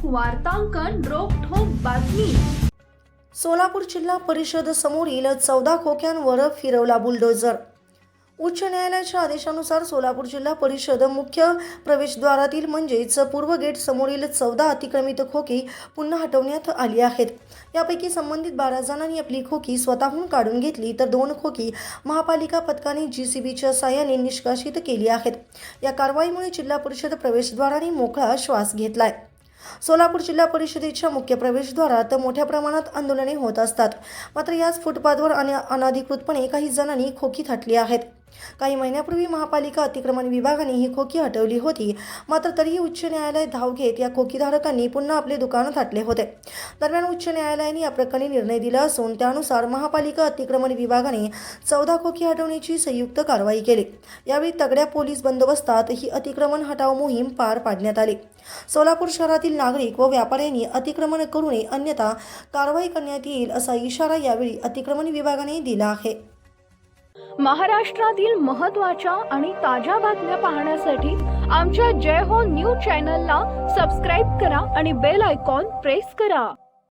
वार्तांकन रोखठोक बातमी। सोलापूर जिल्हा परिषद समोरील 14 खोक्यांवर फिरवला बुलडोझर। उच्च न्यायालयाच्या आदेशानुसार सोलापूर जिल्हा परिषद मुख्य प्रवेशद्वारातील म्हणजेच पूर्व गेट समोरील 14 अतिक्रमित खोकी पुन्हा हटवण्यात आली आहेत। यापैकी संबंधित 12 जणांनी आपली खोकी स्वतःहून काढून घेतली तर 2 खोकी महापालिका पथकाने JCBच्या साहाय्याने निष्कासित केली आहेत। या कारवाईमुळे जिल्हा परिषद प्रवेशद्वाराने मोकळा श्वास घेतलाय। सोलापूर जिल्हा परिषदेच्या मुख्य प्रवेशद्वारात मोठ्या प्रमाणात आंदोलने होत असतात, मात्र याच फुटपाथवर अनधिकृतपणे काही जणांनी खोकी थाटली आहेत। काही महिन्यापूर्वी महापालिका अतिक्रमण विभागाने ही खोकी हटवली होती, मात्र तरीही उच्च न्यायालय धाव घेत या खोकीधारकांनी पुन्हा आपले दुकान थाटले होते। दरम्यान उच्च न्यायालयाने या प्रकरणी निर्णय दिला असून त्यानुसार महापालिका अतिक्रमण विभागाने 14 खोकी हटवण्याची संयुक्त कारवाई केली। यावेळी तगड्या पोलीस बंदोबस्तात ही अतिक्रमण हटाव मोहीम पार पाडण्यात आली। सोलापूर शहरातील नागरिक व व्यापाऱ्यांनी अतिक्रमण करू नये, अन्यथा कारवाई करण्यात येईल असा इशारा यावेळी अतिक्रमण विभागाने दिला आहे। महाराष्ट्रातील महत्त्वाच्या आणि ताज्या बातम्या पाहण्यासाठी आमच्या जय हो न्यूज चॅनलला सबस्क्राइब करा आणि बेल आयकॉन प्रेस करा।